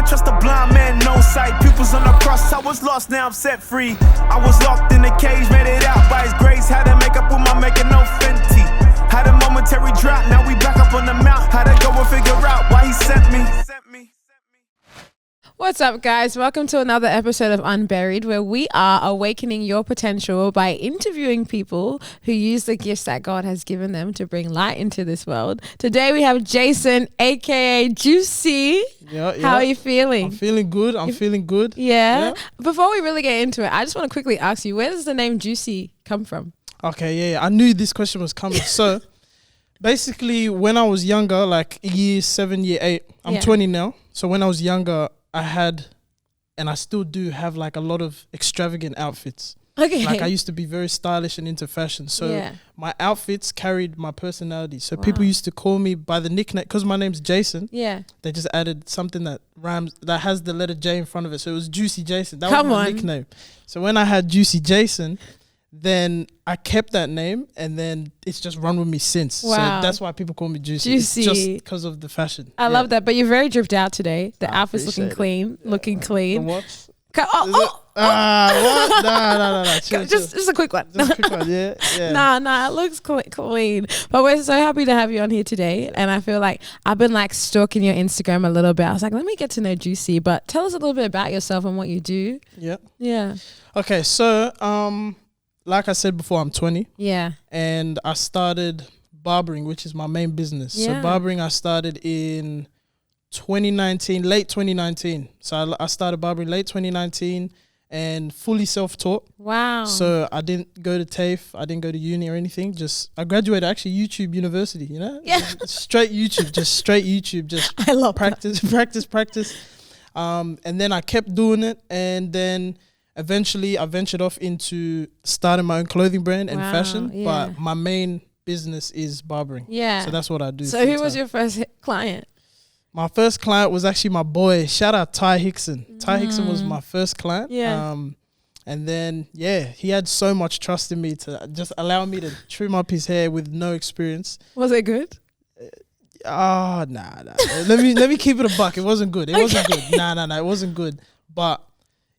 trust a blind man, no sight. Pupils on the cross, I was lost, now I'm set free. I was locked in a cage, made it out by his grace. Had to make up with my making no Fenty. Had a momentary drop, now we back up on the mount. Had to go and figure out why he sent me. What's up, guys? Welcome to another episode of Unburied, where we are awakening your potential by interviewing people who use the gifts that God has given them to bring light into this world. Today we have Jason, aka Juicy. Yeah. How are you feeling? I'm feeling good. Feeling good. Yeah. Before we really get into it, I just want to quickly ask you, where does the name Juicy come from? Okay, yeah. I knew this question was coming. So basically, when I was younger, like year 7, year 8, I'm 20 now. So when I was younger, I had, and I still do have, like a lot of extravagant outfits. Okay. Like I used to be very stylish and into fashion. So my outfits carried my personality. So people used to call me by the nickname, because my name's Jason. Yeah. They just added something that rhymes, that has the letter J in front of it. So it was Juicy Jason. That was my nickname. So when I had Juicy Jason, then I kept that name, and then it's just run with me since. Wow. So that's why people call me Juicy. It's just because of the fashion. I love that. But you're very dripped out today. The outfit's looking clean. Yeah. Looking clean. The watch? What? No. Chill. Just a quick one. Just a quick one, yeah. Nah, it looks clean. But we're so happy to have you on here today. And I feel like I've been like stalking your Instagram a little bit. I was like, let me get to know Juicy. But tell us a little bit about yourself and what you do. Yeah. Okay, so like I said before, I'm 20. Yeah. And I started barbering, which is my main business. Yeah. So barbering I started in 2019, late 2019. So I started barbering late 2019 and fully self-taught. Wow. So I didn't go to TAFE. I didn't go to uni or anything. I graduated actually YouTube University, you know? Yeah. Straight YouTube, just I love practice. And then I kept doing it, and then eventually I ventured off into starting my own clothing brand and fashion, but my main business is barbering. Yeah. So that's what I do. So who was your first client? My first client was actually my boy. Shout out Ty Hickson. Ty Hickson was my first client. Yeah. And then, he had so much trust in me to just allow me to trim up his hair with no experience. Was it good? Nah. let me keep it a buck. It wasn't good. It wasn't good. Nah, it wasn't good. But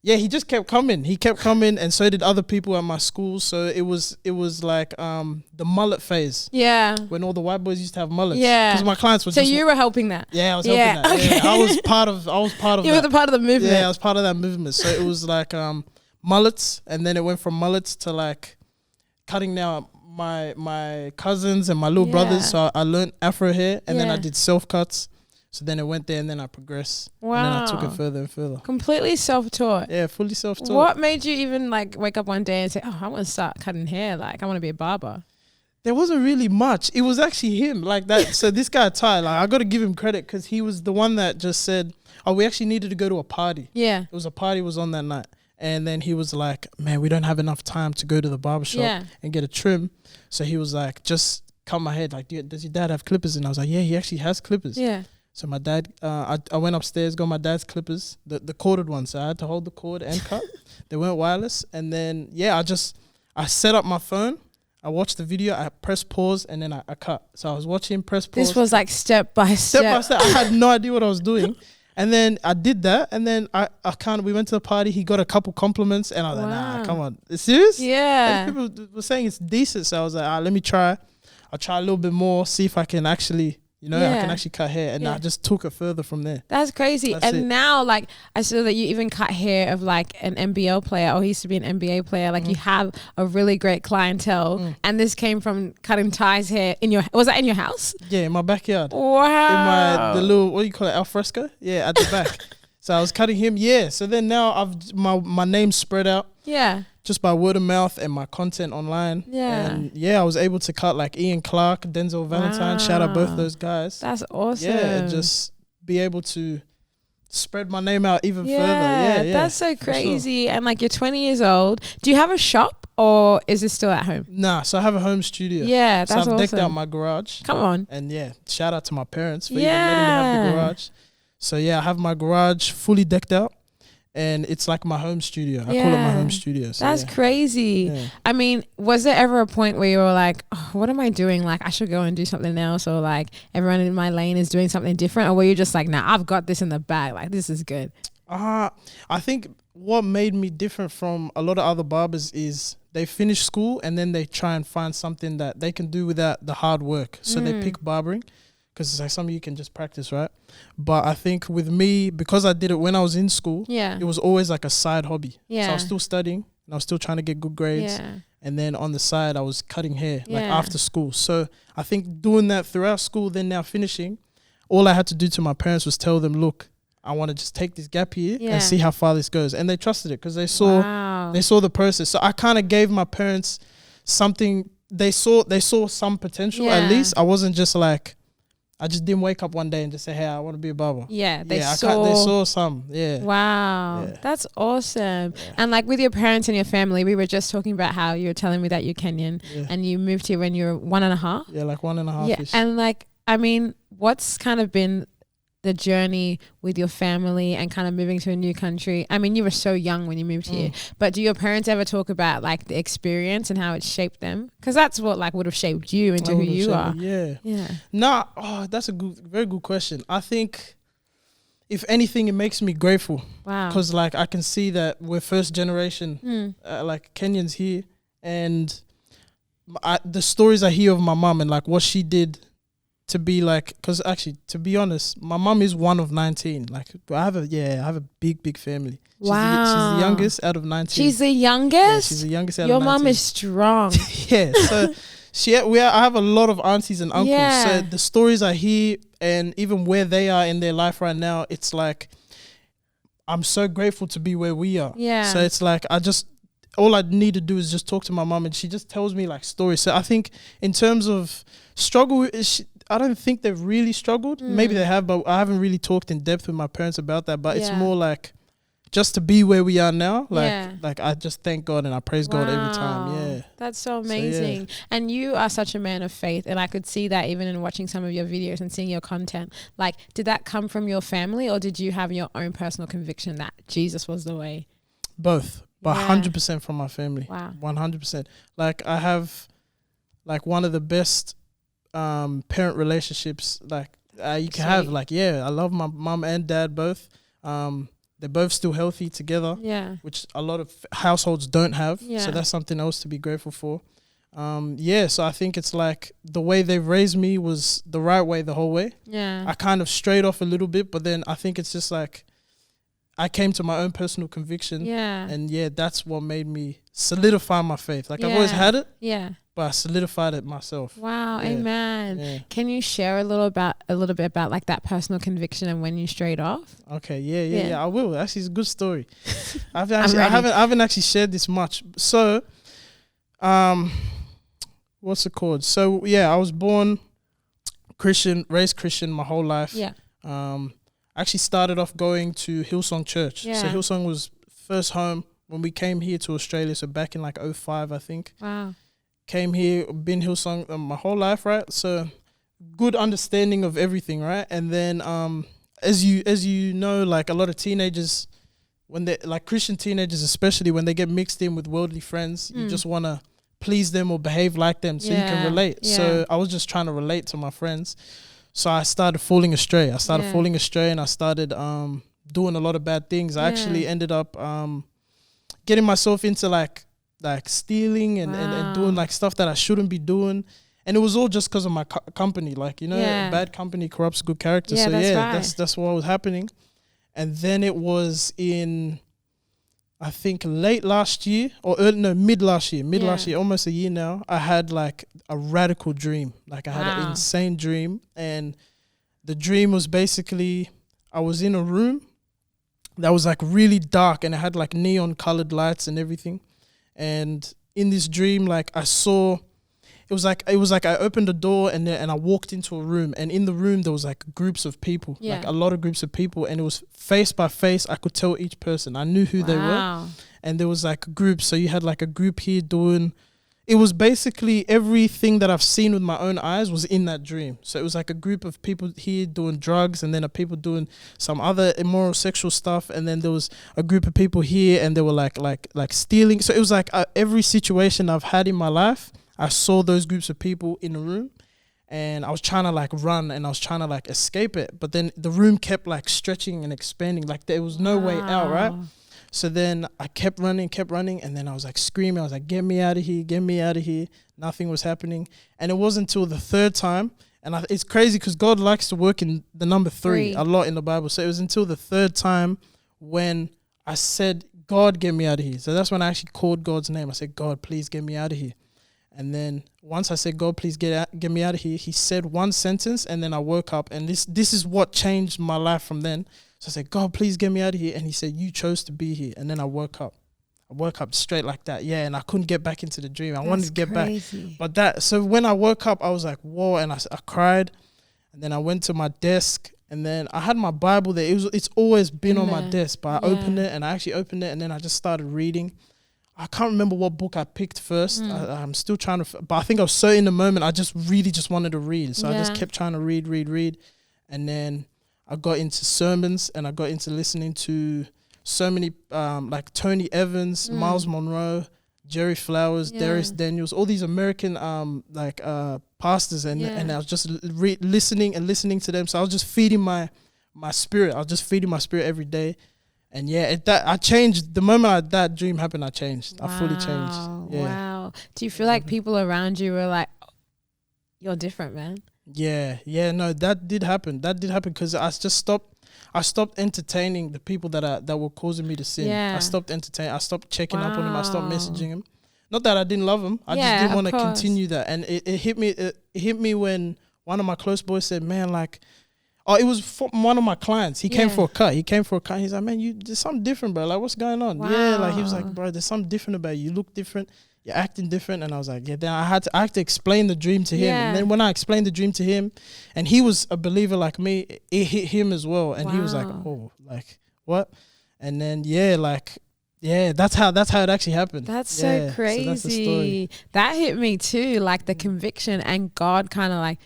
yeah, he just kept coming. He kept coming, and so did other people at my school. So it was like the mullet phase. Yeah. When all the white boys used to have mullets. Yeah. Because my clients were so you were helping that? Yeah, I was helping that. Okay. Yeah, I was part of You were the part of the movement. Yeah, I was part of that movement. So it was like mullets, and then it went from mullets to like cutting down my cousins and my little brothers. So I learned Afro hair, and then I did self cuts. So then it went there, and then I progressed. Wow. And then I took it further and further. Completely self-taught. Yeah, fully self-taught. What made you even like wake up one day and say, oh, I want to start cutting hair. Like, I want to be a barber? There wasn't really much. It was actually him like that. So this guy, Ty, like I got to give him credit, because he was the one that just said, oh, we actually needed to go to a party. Yeah. It was a party was on that night. And then he was like, man, we don't have enough time to go to the barbershop and get a trim. So he was like, just cut my head. Like, does your dad have clippers? And I was like, yeah, he actually has clippers. Yeah. So my dad, I went upstairs, got my dad's clippers, the corded ones. So I had to hold the cord and cut. They weren't wireless. And then, I set up my phone. I watched the video. I pressed pause, and then I cut. So I was watching, press pause. This was like step by step. I had no idea what I was doing. And then I did that. And then we went to the party. He got a couple compliments. And I was like, nah, come on. It's serious? Yeah. And people were saying it's decent. So I was like, let me try. I'll try a little bit more, see if I can actually... I can actually cut hair, and I just took it further from there. That's crazy. Now, like, I saw that you even cut hair of like an NBL player, or he used to be an NBA player. Like, you have a really great clientele, and this came from cutting Ty's hair was that in your house? Yeah, in my backyard. Wow. In the little, what do you call it, alfresco? Yeah, at the back. So I was cutting him. Yeah. So then now my name's spread out. Yeah. Just by word of mouth and my content online. Yeah. And I was able to cut like Ian Clark, Denzel Valentine. Shout out both those guys. That's awesome. Yeah, and just be able to spread my name out even further. Yeah, that's so crazy. Sure. And like, you're 20 years old. Do you have a shop, or is this still at home? Nah, so I have a home studio. Yeah, that's awesome. So I've decked out my garage. Come on. And shout out to my parents for even letting me have the garage. So I have my garage fully decked out. and it's like my home studio. I call it my home studio. So that's crazy. Yeah. I mean, was there ever a point where you were like, oh, what am I doing? Like, I should go and do something else, or like everyone in my lane is doing something different, or were you just like, nah, I've got this in the bag, like this is good? I think what made me different from a lot of other barbers is they finish school and then they try and find something that they can do without the hard work. So they pick barbering, because it's like something you can just practice, right? But I think with me, because I did it when I was in school, it was always like a side hobby. So I was still studying and I was still trying to get good grades. And then on the side, I was cutting hair like after school. So I think doing that throughout school, then now finishing, all I had to do to my parents was tell them, look, I want to just take this gap year and see how far this goes. And they trusted it because they saw the process. So I kind of gave my parents something. They saw some potential at least. I wasn't just like, I just didn't wake up one day and just say, hey, I want to be a barber. They saw some. Wow. That's awesome. And like with your parents and your family, we were just talking about how you were telling me that you're Kenyan and you moved here when you were 1.5. Yeah, like 1.5. And like, I mean, what's kind of been the journey with your family and kind of moving to a new country? I mean, you were so young when you moved here, but do your parents ever talk about like the experience and how it shaped them? Because that's what like would have shaped you into who you are. That's a very good question. I think if anything, it makes me grateful. Wow. Because like I can see that we're first generation like Kenyans here, and the stories I hear of my mom and like what she did to be like, because actually, to be honest, my mum is one of 19. Like, I have a big family. She's the youngest out of 19. She's the youngest? Yeah, she's the youngest out of 19. Your mum is strong. So I have a lot of aunties and uncles. Yeah. So the stories I hear and even where they are in their life right now, it's like, I'm so grateful to be where we are. Yeah. So it's like, all I need to do is just talk to my mum and she just tells me like stories. So I think in terms of struggle, I don't think they've really struggled. Maybe they have, but I haven't really talked in depth with my parents about that. But it's more like just to be where we are now. Like I just thank God and I praise God every time. Yeah. That's so amazing. And you are such a man of faith. And I could see that even in watching some of your videos and seeing your content. Like, did that come from your family or did you have your own personal conviction that Jesus was the way? Both. But 100% from my family. Wow. 100%. Like I have like one of the best parent relationships like you can have. Like I love my mum and dad both. They're both still healthy together, which a lot of households don't have. So that's something else to be grateful for. So I think it's like the way they've raised me was the right way the whole way. I kind of strayed off a little bit, but then I think it's just like I came to my own personal conviction. And that's what made me solidify my faith. Like I've always had it. But I solidified it myself. Wow, amen. Can you share a little bit about like that personal conviction and when you strayed off? Okay, I will. Actually, it's a good story. I haven't actually shared this much. So, what's it called? So I was born Christian, raised Christian my whole life. I actually started off going to Hillsong Church. So Hillsong was first home when we came here to Australia. So back in like 2005, I think. Wow. Came here, been Hillsong my whole life, right? So good understanding of everything, right? And then as you know, like a lot of teenagers, when they like Christian teenagers especially, when they get mixed in with worldly friends, you just want to please them or behave like them so you can relate. So I was just trying to relate to my friends. So I started falling astray. And I started doing a lot of bad things. I actually ended up getting myself into like stealing and doing like stuff that I shouldn't be doing. And it was all just because of my company. Like, you know, bad company corrupts good character. So that's what was happening. And then it was in, I think late last year mid last year, almost a year now, I had like a radical dream. Like I had an insane dream. And the dream was basically, I was in a room that was like really dark and it had like neon colored lights and everything. And in this dream, like I saw, it was like I opened a door and I walked into a room, and in the room there was like groups of people, like a lot of groups of people, and it was face by face. I could tell each person. I knew who they were, and there was like groups. So you had like a group here doing, it was basically everything that I've seen with my own eyes was in that dream. So it was like a group of people here doing drugs, and then a people doing some other immoral sexual stuff, and then there was a group of people here, and they were like stealing. So it was like every situation I've had in my life, I saw those groups of people in a room, and I was trying to like run, and I was trying to like escape it, but then the room kept like stretching and expanding, like there was no way out, right? So then I kept running, and then I was like screaming. I was like, get me out of here, get me out of here. Nothing was happening. And it wasn't until the third time, and it's crazy because God likes to work in the number three a lot in the Bible. So it was until the third time when I said, God, get me out of here. So that's when I actually called God's name. I said, God, please get me out of here. And then once I said, God, please get me out of here, he said one sentence, and then I woke up. And this is what changed my life from then. So I said, God, please get me out of here. And he said, you chose to be here. And then I woke up. I woke up straight like that. Yeah, and I couldn't get back into the dream. I wanted to get back. But so when I woke up, I was like, whoa, and I cried. And then I went to my desk, and then I had my Bible there. It's always been on my desk, but I opened it, and I actually opened it, and then I just started reading. I can't remember what book I picked first. I'm still trying to, but I think I was so in the moment, I just really just wanted to read. So I just kept trying to read. And then I got into sermons, and I got into listening to so many like Tony Evans, Miles Monroe, Jerry Flowers, Darius Daniels, all these American pastors, and I was just listening to them. So I was just feeding my spirit. I was just feeding my spirit every day. And I changed. The moment that dream happened, I changed. Wow. I fully changed. Yeah. Wow. Do you feel like people around you were like, oh, you're different, man? Yeah. No, that did happen. Because I stopped entertaining the people that were causing me to sin. I stopped entertaining. I stopped checking up on him. I stopped messaging him. Not that I didn't love him. I just didn't want to continue that. And it hit me. It hit me when one of my close boys said, "Man, like." Oh, it was from one of my clients. He came for a cut. He's like, man, there's something different, bro. Like, what's going on? Wow. Yeah, like he was like, bro, there's something different about you. You look different. You're acting different. And I was like, yeah. Then I had to explain the dream to him. And then when I explained the dream to him, and he was a believer like me, it hit him as well. And he was like, oh, like what? And then that's how it actually happened. That's so crazy. So that's the story. That hit me too, like the conviction and God kind of like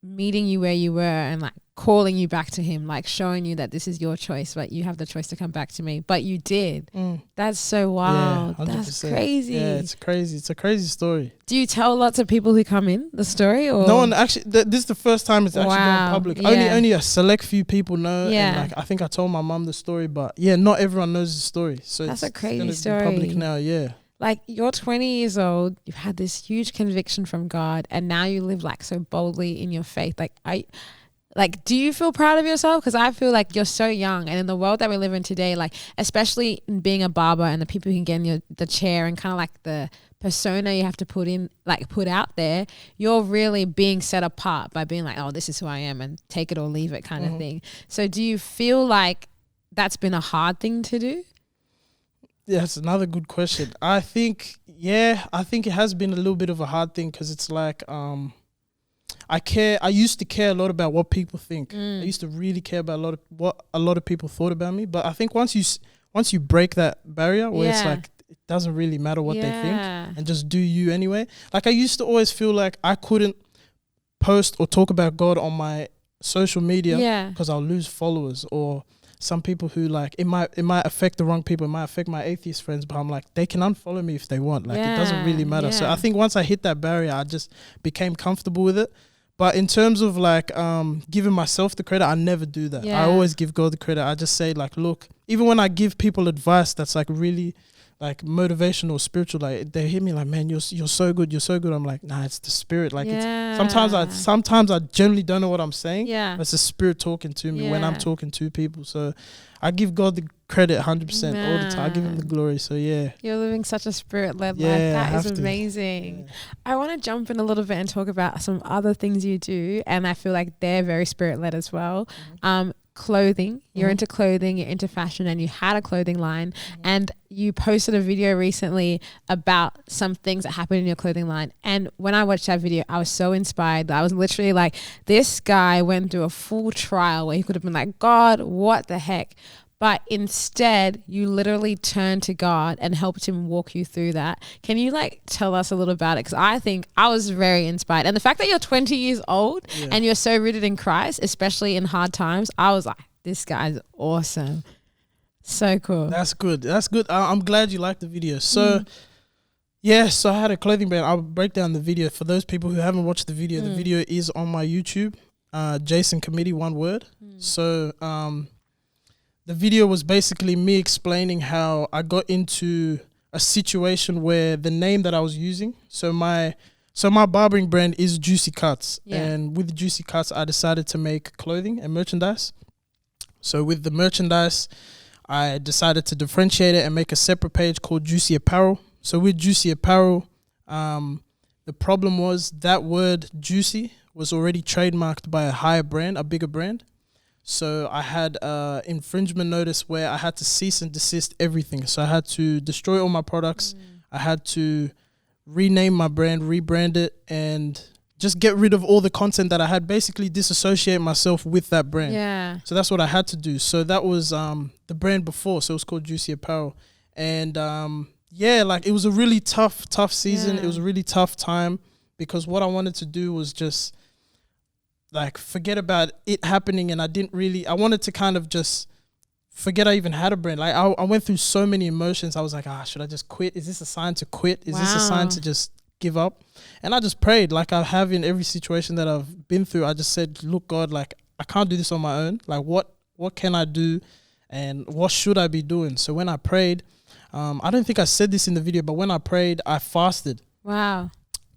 meeting you where you were and like calling you back to him, like showing you that this is your choice, but you have the choice to come back to me. But you did. That's so wild. Yeah, that's crazy. Yeah, it's crazy. It's a crazy story. Do you tell lots of people who come in the story? Or? No one actually. This is the first time it's actually gone public. Only a select few people know. Yeah. And like I think I told my mum the story, but not everyone knows the story. So that's a crazy story. Public now, yeah. Like you're 20 years old, you've had this huge conviction from God, and now you live like so boldly in your faith. Like, do you feel proud of yourself? Because I feel like you're so young, and in the world that we live in today, like especially in being a barber and the people who can get in the chair and kind of like the persona you have to put out there, you're really being set apart by being like, oh, this is who I am, and take it or leave it kind of thing. So do you feel like that's been a hard thing to do? Yeah, that's another good question. I think it has been a little bit of a hard thing because it's like I used to care a lot about what people think. I used to really care about what a lot of people thought about me. But I think once you break that barrier where it's like it doesn't really matter what they think and just do you anyway. Like I used to always feel like I couldn't post or talk about God on my social media because I'll lose followers, or some people who like it might affect the wrong people. It might affect my atheist friends, but I'm like, they can unfollow me if they want. Like it doesn't really matter. So I think once I hit that barrier, I just became comfortable with it. But in terms of like giving myself the credit, I never do that. I always give God the credit. I just say like, look, even when I give people advice that's like really like motivational, spiritual, like they hear me like, man, you're so good, I'm like, nah, it's the spirit. Like it's sometimes I generally don't know what I'm saying. It's the spirit talking to me when I'm talking to people. So I give God the credit 100% all the time. I give him the glory. So you're living such a spirit-led life. That is amazing. I want to jump in a little bit and talk about some other things you do, and I feel like they're very spirit-led as well. Clothing, you're into clothing, you're into fashion, and you had a clothing line, and you posted a video recently about some things that happened in your clothing line. And when I watched that video, I was so inspired. I was literally like, this guy went through a full trial where he could have been like, God, what the heck? but instead you literally turned to God and helped him walk you through that. Can you like tell us a little about it? Because I think I was very inspired. And the fact that you're 20 years old and you're so rooted in Christ, especially in hard times, I was like, this guy's awesome. So cool. That's good. That's good. I'm glad you liked the video. So so I had a clothing brand. I'll break down the video. For those people who haven't watched the video, the video is on my YouTube, Jason Kamiti, one word. So the video was basically me explaining how I got into a situation where the name that I was using, so my barbering brand is Juicy Cuts. And with Juicy Cuts, I decided to make clothing and merchandise. So with the merchandise, I decided to differentiate it and make a separate page called Juicy Apparel. So with Juicy Apparel, the problem was that word juicy was already trademarked by a higher brand, a bigger brand. So I had an infringement notice where I had to cease and desist everything. So I had to destroy all my products. I had to rename my brand, rebrand it, and just get rid of all the content that I had, basically disassociate myself with that brand. Yeah. So that's what I had to do. So that was the brand before. So it was called Juicy Apparel. And like it was a really tough season. It was a really tough time because what I wanted to do was just like forget about it happening. And I wanted to kind of just forget I even had a brand. Like I went through so many emotions. I was like, should I just quit? Is this a sign to quit? Is this a sign to just give up? And I just prayed like I have in every situation that I've been through. I just said, look, God, like I can't do this on my own. Like what can I do and what should I be doing? So when I prayed, I don't think I said this in the video, but when I prayed, I fasted. Wow.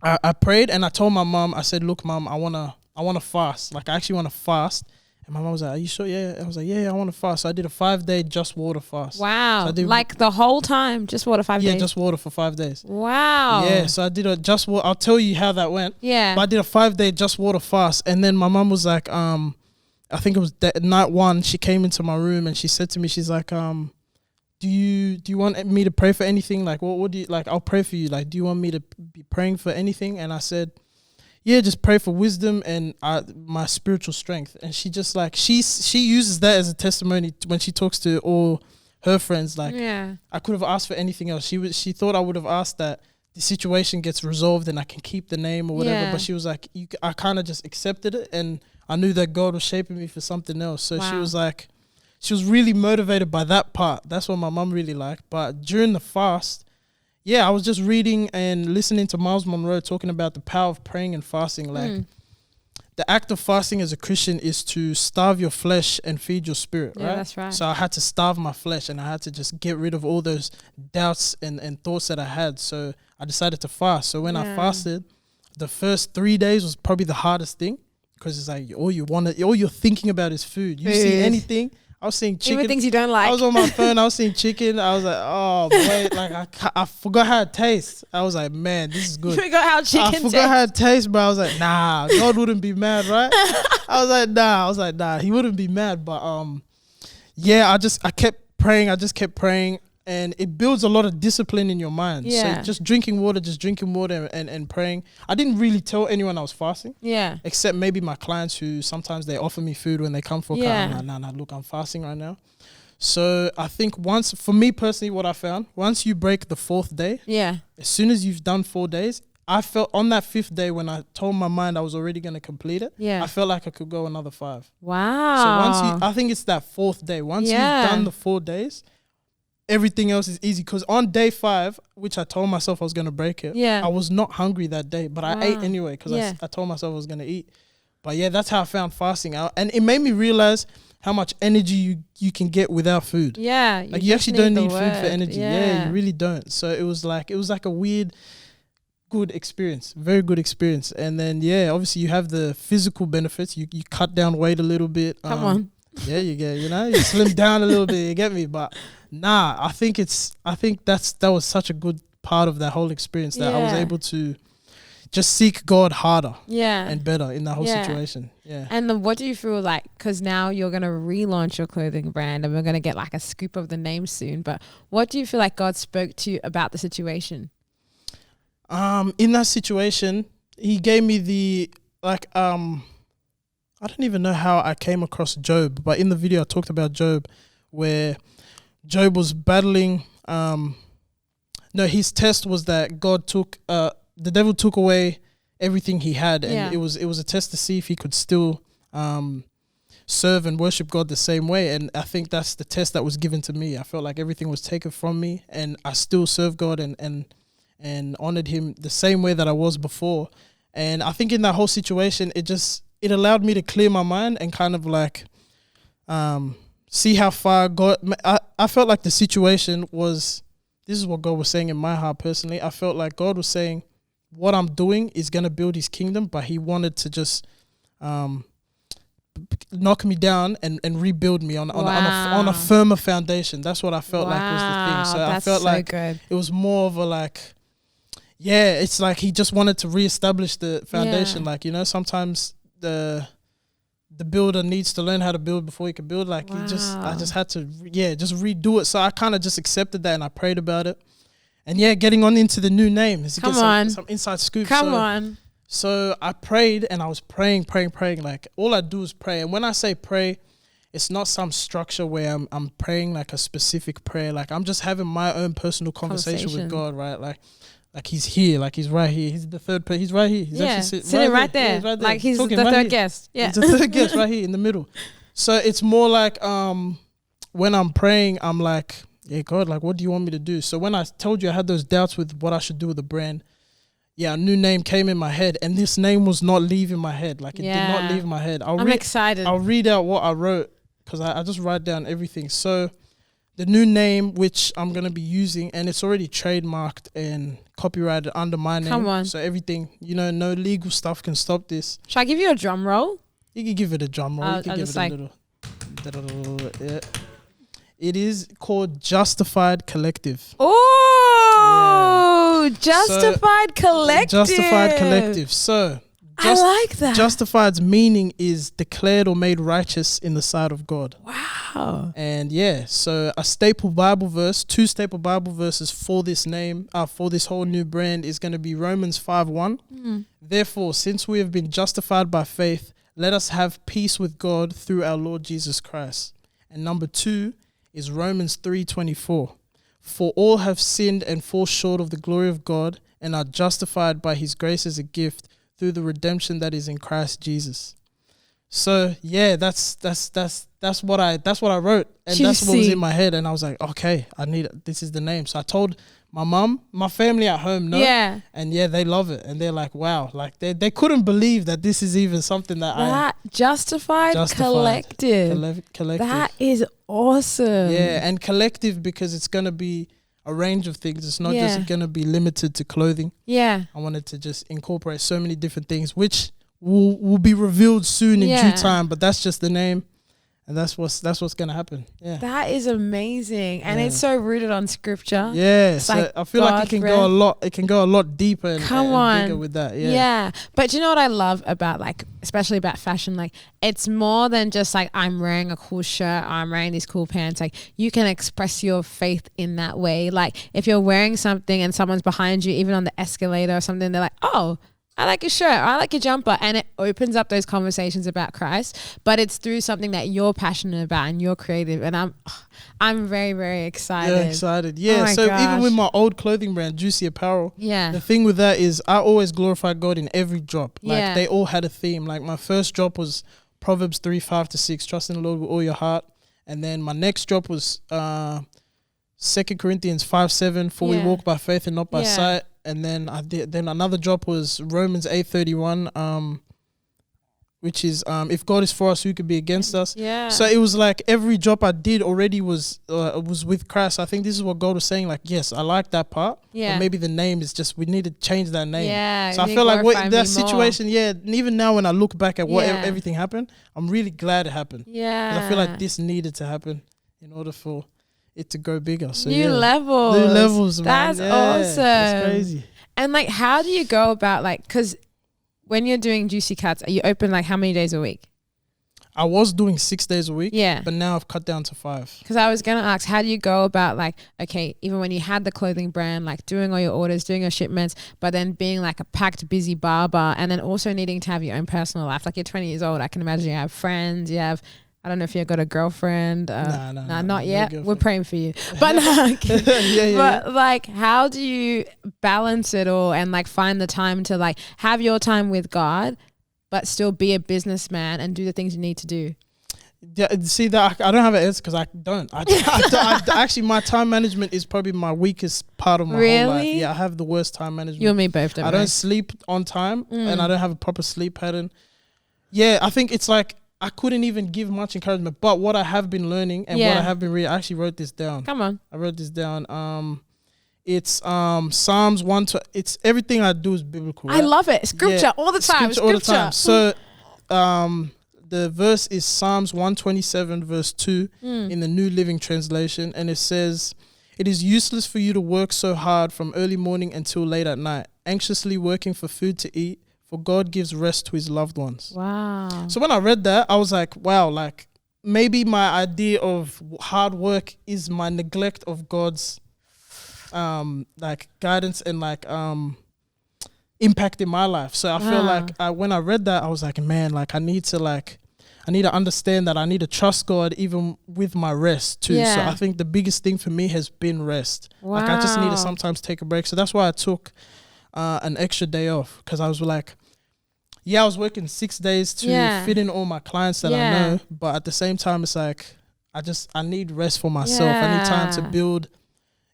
I prayed and I told my mom, I said, look, Mom, I want to fast. Like I actually want to fast. And my mom was like, are you sure? Yeah. I was like, yeah, I want to fast. So I did a 5-day just water fast. Wow. So like the whole time, just water 5 days? Yeah, just water for 5 days. Wow. Yeah, so I did a just water. I'll tell you how that went. Yeah. But I did a 5-day just water fast. And then my mom was like, I think it was night 1, she came into my room and she said to me, she's like, do you want me to pray for anything? Like, what do you, like, I'll pray for you. Like, do you want me to be praying for anything? And I said, yeah, just pray for wisdom and my spiritual strength. And she just like, she uses that as a testimony when she talks to all her friends. Like, I could have asked for anything else. She thought I would have asked that the situation gets resolved and I can keep the name or whatever. But she was like, I kind of just accepted it. And I knew that God was shaping me for something else. So she was like, she was really motivated by that part. That's what my mom really liked. But during the fast, I was just reading and listening to Miles Monroe talking about the power of praying and fasting. Like the act of fasting as a Christian is to starve your flesh and feed your spirit, right? That's right. So I had to starve my flesh and I had to just get rid of all those doubts and thoughts that I had. So I decided to fast. So when I fasted, the first 3 days was probably the hardest thing because it's like all you're thinking about is food. You see anything. I was seeing chicken. Even things you don't like. I was on my phone. I was seeing chicken. I was like, oh, wait. Like, I forgot how it tastes. I was like, man, this is good. You forgot how chicken tastes. I forgot how it tastes, but I was like, nah, God wouldn't be mad, right? I was like, nah, he wouldn't be mad. But, I kept praying. I just kept praying. And it builds a lot of discipline in your mind. Yeah. So just drinking water and praying. I didn't really tell anyone I was fasting. Yeah. Except maybe my clients who sometimes they offer me food when they come for a car. I'm like, nah, look, I'm fasting right now. So I think for me personally, what I found, once you break the 4th day, as soon as you've done 4 days, I felt on that 5th day when I told my mind I was already going to complete it, I felt like I could go another 5. Wow. So I think it's that 4th day. Once you've done the 4 days, everything else is easy. Because on day 5, which I told myself I was going to break it, I was not hungry that day, but I ate anyway because I told myself I was going to eat. But that's how I found fasting out. And it made me realize how much energy you can get without food. Yeah. Like you actually don't need food for energy. Yeah, you really don't. So it was like a weird, good experience, very good experience. And then, obviously you have the physical benefits. You cut down weight a little bit. Come on. Yeah, you get, you slim down a little bit, you get me? But nah, I think that was such a good part of that whole experience that I was able to just seek God harder and better in that whole situation. Yeah. And then what do you feel like, because now you're going to relaunch your clothing brand and we're going to get like a scoop of the name soon, but what do you feel like God spoke to you about the situation? In that situation, he gave me I don't even know how I came across Job, but in the video I talked about Job, where Job was battling. No, his test was that God took the devil took away everything he had, and it was a test to see if he could still serve and worship God the same way. And I think that's the test that was given to me. I felt like everything was taken from me, and I still served God and honored him the same way that I was before. And I think in that whole situation, it allowed me to clear my mind and kind of like see how far God. I felt like the situation was. This is what God was saying in my heart personally. I felt like God was saying, what I'm doing is going to build his kingdom, but he wanted to just knock me down and rebuild me on a firmer foundation. That's what I felt like was the thing. So I felt like good. It was more of a like, it's like he just wanted to reestablish the foundation. Like, sometimes the builder needs to learn how to build before he can build. Like I just had to just redo it. So I kind of just accepted that and I prayed about it. And getting on into the new name. Some inside scoop. Come on. So I prayed and I was praying. Like all I do is pray. And when I say pray, it's not some structure where I'm praying like a specific prayer. Like I'm just having my own personal conversation with God, right? Like he's here, like he's right here. He's the third person. He's right here. He's actually sitting right there. He's right there. Like he's the third guest. Yeah. He's the third guest right here in the middle. So it's more like when I'm praying, I'm like, God, like what do you want me to do? So when I told you I had those doubts with what I should do with the brand, a new name came in my head, and this name was not leaving my head. Like it did not leave my head. I'm excited. I'll read out what I wrote because I just write down everything. So the new name, which I'm going to be using, and it's already trademarked and copyrighted under my name. Come on. So everything, no legal stuff can stop this. Should I give you a drum roll? You can give it a drum roll. You can give it a little. Yeah. It is called Justified Collective. Oh, Justified Collective. Justified Collective. So I like that. Justified's meaning is declared or made righteous in the sight of God. Wow. And so a staple Bible verse, 2 staple Bible verses for this name, for this whole new brand is going to be Romans 5:1. Therefore, since we have been justified by faith, let us have peace with God through our Lord Jesus Christ. And number 2 is Romans 3:24. For all have sinned and fall short of the glory of God and are justified by his grace as a gift through the redemption that is in Christ Jesus. So that's what I wrote, and that's what was in my head, and I was like, okay, this is the name. So I told my mom, my family at home and they love it, and they're like, wow, like they couldn't believe that this is even something that Justified Collective. Collective. That is awesome. Yeah, and collective because it's gonna be a range of things. It's not just gonna be limited to clothing. Yeah, I wanted to just incorporate so many different things, which will be revealed soon in due time. But that's just the name. And that's what's gonna happen. Yeah, that is amazing, and it's so rooted on scripture. Yeah, so like I feel like it can go a lot. It can go a lot deeper and bigger with that. Yeah. But do you know what I love about especially about fashion? Like it's more than just like I'm wearing a cool shirt, or I'm wearing these cool pants. Like you can express your faith in that way. Like if you're wearing something and someone's behind you, even on the escalator or something, they're like, oh, I like your shirt, I like your jumper, and it opens up those conversations about Christ, but it's through something that you're passionate about and you're creative, and I'm very, very excited. Yeah, excited. Yeah, so even with my old clothing brand, Juicy Apparel, the thing with that is I always glorify God in every drop. Like they all had a theme. Like my first drop was Proverbs 3:5-6, trust in the Lord with all your heart, and then my next drop was 2 Corinthians 5:7, for we walk by faith and not by sight. And then then another drop was Romans 8:31, which is if God is for us, who could be against us? Yeah. So it was like every drop I did already was with Christ. I think this is what God was saying. Like, yes, I like that part. Yeah. But maybe the name is just we need to change that name. Yeah. So I feel like that situation. More. Yeah. And even now when I look back at what everything happened, I'm really glad it happened. Yeah. 'Cause I feel like this needed to happen in order for it to go bigger. So new levels, man. That's awesome. That's crazy. And like, how do you go about because when you're doing Juicy Cuts, are you open like how many days a week? I was doing 6 days a week. Yeah. But now I've cut down to 5. Because I was gonna ask, how do you go about even when you had the clothing brand, like doing all your orders, doing your shipments, but then being like a packed, busy barber, and then also needing to have your own personal life. Like you're 20 years old, I can imagine you have friends, you have I don't know if you've got a girlfriend. Nah, not yet. No, we're praying for you. But but like, how do you balance it all and like find the time to like have your time with God, but still be a businessman and do the things you need to do? Yeah, see that I don't have an answer because I don't. I actually, my time management is probably my weakest part of my whole life. Yeah, I have the worst time management. You and me both. I don't sleep on time, and I don't have a proper sleep pattern. Yeah, I think it's like I couldn't even give much encouragement. But what I have been learning and what I have been reading, I actually wrote this down. Come on, I wrote this down. It's Psalms 1. It's everything I do is biblical. Right? I love it. Scripture all the time. Scripture all the time. So, the verse is Psalms 127 verse 2 in the New Living Translation, and it says, "It is useless for you to work so hard from early morning until late at night, anxiously working for food to eat, for God gives rest to his loved ones." Wow. So when I read that, I was like, wow, like maybe my idea of hard work is my neglect of God's like guidance and like impact in my life. So I feel like when I read that, I was like, man, like I need to understand that I need to trust God even with my rest too. So I think the biggest thing for me has been rest. Wow. Like I just need to sometimes take a break. So that's why I took an extra day off, because I was like, I was working 6 days to fit in all my clients that I know. But at the same time, it's like, I need rest for myself. I need time to build,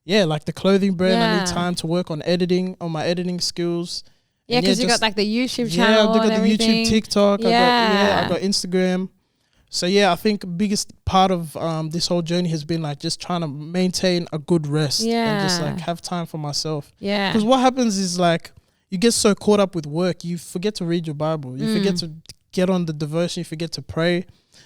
like the clothing brand. I need time to work on my editing skills. Yeah, because you got like the YouTube channel. Yeah, I've got the YouTube, TikTok. I got Instagram. So I think biggest part of this whole journey has been like just trying to maintain a good rest and just like have time for myself. Yeah. Because what happens is like you get so caught up with work, you forget to read your Bible. You forget to get on the devotion. You forget to pray.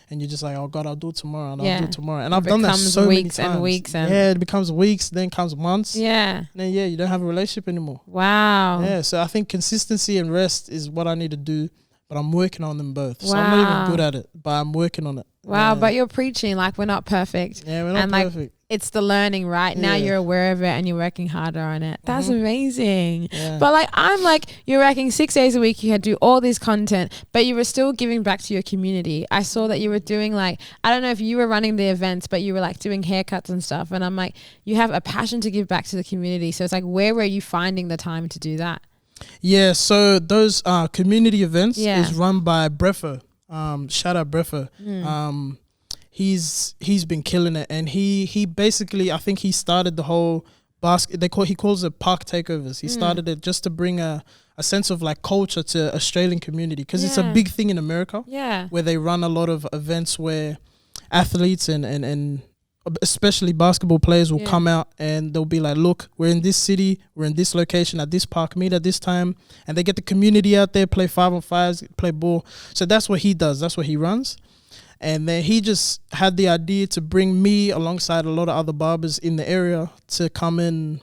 And you're just like, oh God, I'll do it tomorrow, and I'll do it tomorrow. And I've done that so many times. And weeks and it becomes weeks, then comes months. Yeah. And then you don't have a relationship anymore. Wow. Yeah. So I think consistency and rest is what I need to do, but I'm working on them both. So I'm not even good at it, but I'm working on it. Wow. But you're preaching like we're not perfect. Yeah, we're not perfect. Like, it's the learning, right? Now you're aware of it and you're working harder on it. That's amazing. Yeah. But like, I'm like, you're working 6 days a week. You had to do all this content, but you were still giving back to your community. I saw that you were doing like, I don't know if you were running the events, but you were like doing haircuts and stuff. And I'm like, you have a passion to give back to the community. So it's like, where were you finding the time to do that? Yeah. So those community events is run by Brefo. Shout out Brefo. He's been killing it, and he basically, I think he started the whole he calls it park takeovers. He started it just to bring a sense of like culture to Australian community, because it's a big thing in America. Where they run a lot of events where athletes and especially basketball players will come out, and they'll be like, look, we're in this city, we're in this location at this park, meet at this time, and they get the community out there, play 5-on-5s, play ball. So that's what he does, that's what he runs. And then he just had the idea to bring me alongside a lot of other barbers in the area to come in,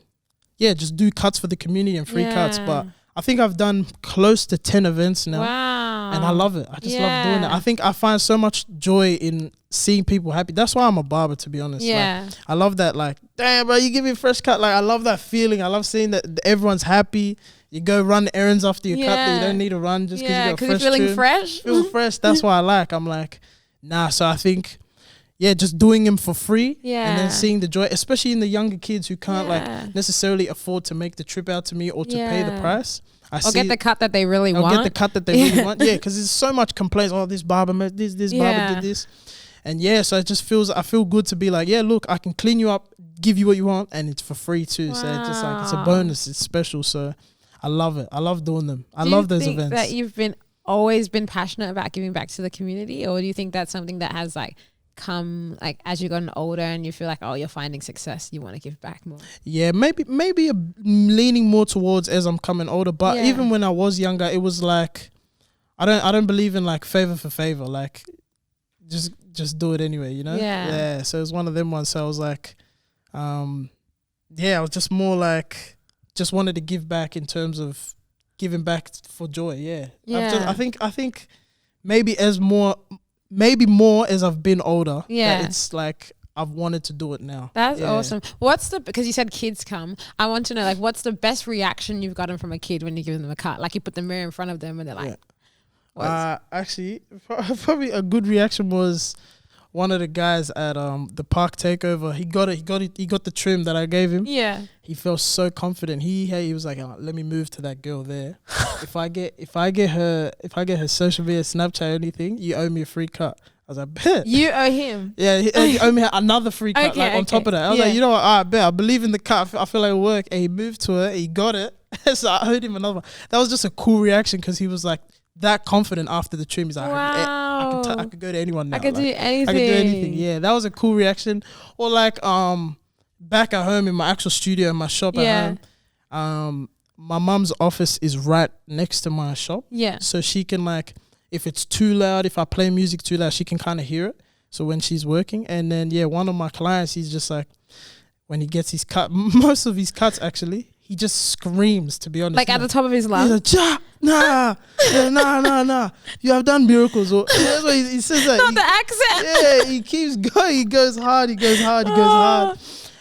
just do cuts for the community and free cuts. But I think I've done close to 10 events now. Wow. And I love it. I just love doing it. I think I find so much joy in seeing people happy. That's why I'm a barber, to be honest. Like, I love that, like, damn, bro, you give me a fresh cut. Like, I love that feeling. I love seeing that everyone's happy. You go run errands after you cut that you don't need to run just because you got fresh you're feeling fresh. Feel fresh. That's what I like. I'm like, nah, so I think, just doing them for free and then seeing the joy, especially in the younger kids who can't like necessarily afford to make the trip out to me or to pay the price. Or get the cut that they really want. Get the cut that they really want. Yeah, because there's so much complaints. Oh, this barber made this barber did this. And so it just I feel good to be like, look, I can clean you up, give you what you want, and it's for free too. Wow. So it's just like, it's a bonus. It's special. So I love it. I love doing them. I love those events. That you've always been passionate about giving back to the community, or do you think that's something that has like come like as you've gotten older and you feel like, oh, you're finding success, you want to give back more? Yeah, maybe leaning more towards as I'm coming older. But even when I was younger, it was like I don't believe in like favor for favor. Like just do it anyway, you know? Yeah. So it was one of them ones. So I was like, I was just more like just wanted to give back in terms of giving back for joy. I think maybe more as I've been older, that it's like I've wanted to do it now. That's awesome. Because you said kids come, I want to know, like, what's the best reaction you've gotten from a kid when you give them a cut? Like, you put the mirror in front of them and they're like, actually, probably a good reaction was one of the guys at the park takeover, he got the trim that I gave him. Yeah. He felt so confident. He was like, oh, let me move to that girl there. if I get her social media, Snapchat, or anything, you owe me a free cut. I was like, bet. You owe him. Yeah, he owe me another free cut on top of that. I was like, you know what? I bet. I believe in the cut. I feel like it'll work. And he moved to her. He got it. So I owed him another one. That was just a cool reaction because he was like that confident after the trim. He's like, wow. I could go to anyone now. I could do anything. I could do anything. Yeah, that was a cool reaction. Or like back at home in my actual studio in my shop at home, my mum's office is right next to my shop. Yeah. So she can like, if it's too loud, if I play music too loud, she can kind of hear it. So when she's working, and then one of my clients, he's just like, when he gets his cut, most of his cuts actually, he just screams, to be honest. Like at the top of his lungs. He's like, nah, you have done miracles. Or that's what he says that. Not the accent. Yeah, he keeps going. He goes hard.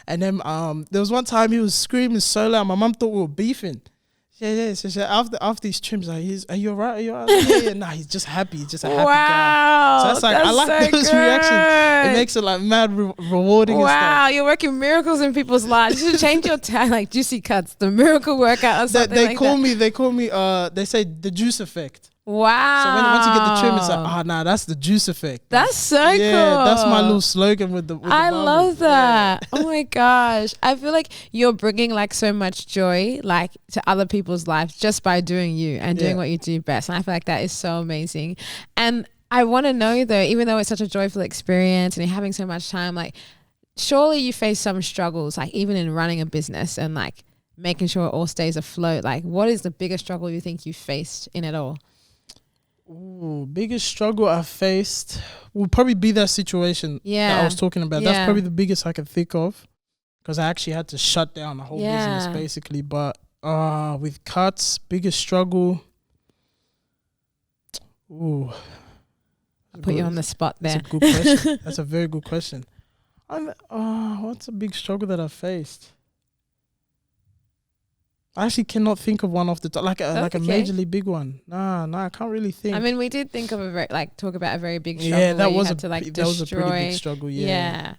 And then there was one time he was screaming so loud, my mum thought we were beefing. Yeah. So after these trims, like, are you alright? Are you alright? Yeah. Nah, he's just happy. He's just a happy guy. So that's like, I like those reactions. It makes it like mad rewarding. Wow, and stuff. You're working miracles in people's lives. You should change your tag like Juicy Cuts, the miracle workout or something. They call me. They say the juice effect. Wow. So once you get the trim, it's like, that's the juice effect. That's so cool. Yeah, that's my little slogan with the I barber. love that. Yeah. Oh my gosh. I feel like you're bringing like so much joy like to other people's lives just by doing you and doing what you do best. And I feel like that is so amazing. And I want to know though, even though it's such a joyful experience and you're having so much time, like surely you face some struggles, like even in running a business and like making sure it all stays afloat. Like what is the biggest struggle you think you faced in it all? Ooh, biggest struggle I faced will probably be that situation that I was talking about. That's probably the biggest I can think of because I actually had to shut down the whole business basically. But with cuts, biggest struggle. Ooh, I put you on the spot there. That's a good question. That's a very good question. What's a big struggle that I faced? I actually cannot think of one off the top, like a majorly big one. Nah, I can't really think. I mean, we did think of talk about a very big struggle. Yeah, that was that was a pretty big struggle. Yeah,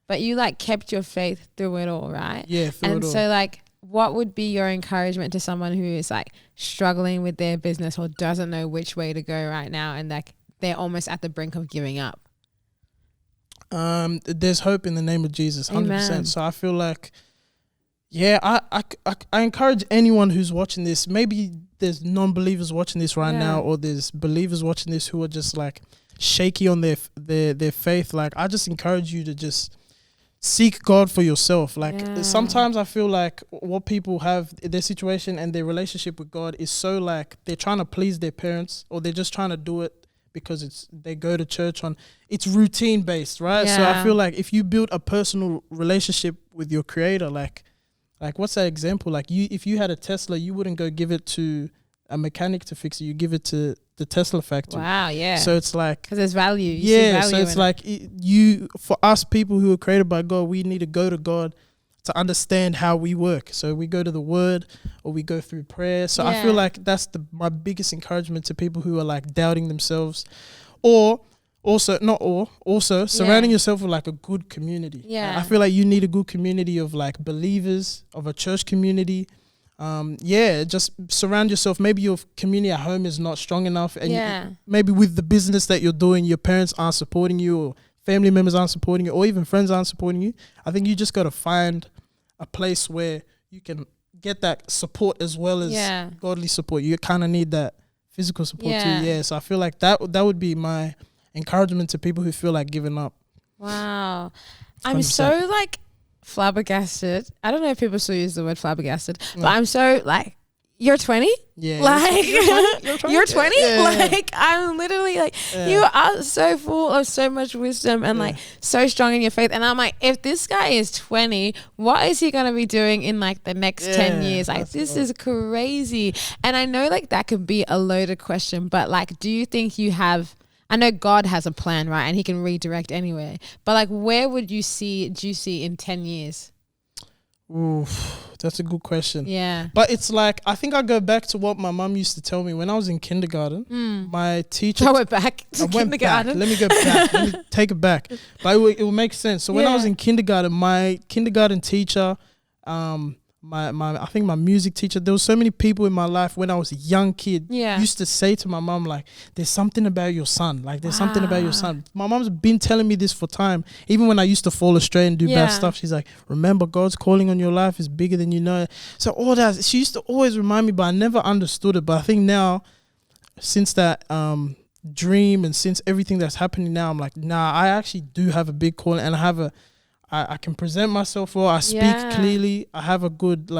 but you like kept your faith through it all, right? Yeah, through it all. And so, like, what would be your encouragement to someone who is like struggling with their business or doesn't know which way to go right now, and like they're almost at the brink of giving up? There's hope in the name of Jesus, 100%. Amen. So I feel like. Yeah, I encourage anyone who's watching this. Maybe there's non-believers watching this right now, or there's believers watching this who are just like shaky on their faith. Like I just encourage you to just seek God for yourself. Like sometimes I feel like what people have, their situation and their relationship with God is so like they're trying to please their parents, or they're just trying to do it because they go to church it's routine based, right? Yeah. So I feel like if you build a personal relationship with your Creator, like what's that example? Like if you had a Tesla, you wouldn't go give it to a mechanic to fix it. You give it to the Tesla factory. Wow, yeah. So it's like, because there's value. You see value so it's like for us people who are created by God, we need to go to God to understand how we work. So we go to the Word, or we go through prayer. So I feel like that's my biggest encouragement to people who are like doubting themselves, also surrounding yourself with like a good community. I feel like you need a good community of like believers, of a church community. Just surround yourself. Maybe your community at home is not strong enough, and maybe with the business that you're doing, your parents aren't supporting you, or family members aren't supporting you, or even friends aren't supporting you. I think you just got to find a place where you can get that support as well as godly support. You kind of need that physical support too. So I feel like that would be my encouragement to people who feel like giving up. Wow. 100%. I'm so like flabbergasted. I don't know if people still use the word flabbergasted, but I'm so like, you're 20? Yeah. Like, you're 20? Yeah. Like, I'm literally like, you are so full of so much wisdom and like so strong in your faith. And I'm like, if this guy is 20, what is he going to be doing in like the next 10 years? Like, this is crazy. And I know like that could be a loaded question, but like, do you think you have, I know God has a plan, right? And he can redirect anywhere. But like, where would you see Juicy in 10 years? Oof, that's a good question. Yeah. But it's like, I think I go back to what my mum used to tell me when I was in kindergarten. My teacher. Throw it back to kindergarten. Let me go back. Let me take it back. But it will make sense. So when I was in kindergarten, my kindergarten teacher, I think my music teacher, there was so many people in my life when I was a young kid used to say to my mom, like, there's something about your son. Like, there's something about your son. My mom's been telling me this for time. Even when I used to fall astray and do bad stuff, she's like, remember, God's calling on your life is bigger than you know. So all that, she used to always remind me, but I never understood it. But I think now, since that dream and since everything that's happening now, I'm like, nah, I actually do have a big calling, and I can present myself well. I speak clearly. I have a good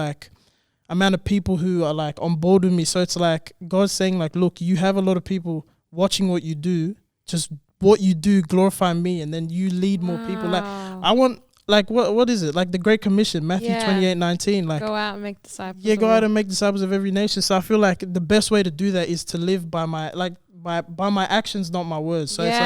amount of people who are like on board with me. So it's like God's saying like, look, you have a lot of people watching what you do. Just what you do glorify me, and then you lead more people. Like I want what is it? Like the Great Commission, Matthew 28:19. Like go out and make disciples. Yeah, go out and make disciples of every nation. So I feel like the best way to do that is to live by my by my actions, not my words. So it's like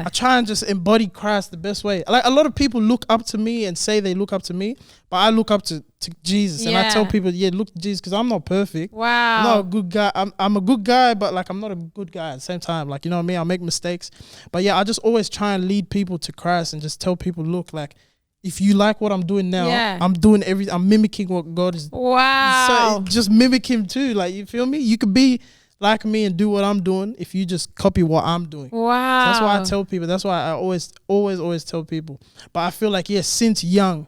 I try and just embody Christ the best way. Like a lot of people look up to me and say they look up to me, but I look up to Jesus, and I tell people, look to Jesus, because I'm not perfect. Wow. I'm not a good guy. I'm a good guy, but like I'm not a good guy at the same time. Like, you know what I mean? I'll make mistakes. But yeah, I just always try and lead people to Christ and just tell people, look, like if you like what I'm doing now, I'm mimicking what God is. Wow. So just mimic him too. Like, you feel me? You could be like me and do what I'm doing if you just copy what I'm doing. Wow. So that's why I tell people. That's why I always tell people. But I feel like, since young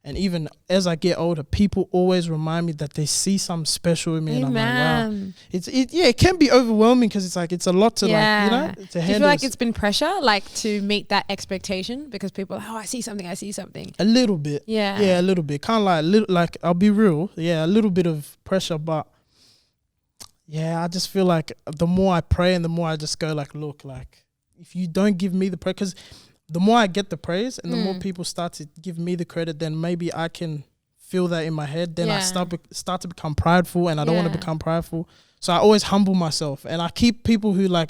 and even as I get older, people always remind me that they see something special in me. Amen. And I'm like, wow. It can be overwhelming because it's like, it's a lot to to handle. Do you feel like it's been pressure, like to meet that expectation? Because people are like, I see something. A little bit. Yeah. Yeah, a little bit. Kind of like I'll be real. Yeah, a little bit of pressure, but I just feel like the more I pray and the more I just go like, look, like if you don't give me the praise, because the more I get the praise and the more people start to give me the credit, then maybe I can feel that in my head. Then I start to become prideful, and I don't want to become prideful. So I always humble myself, and I keep people who I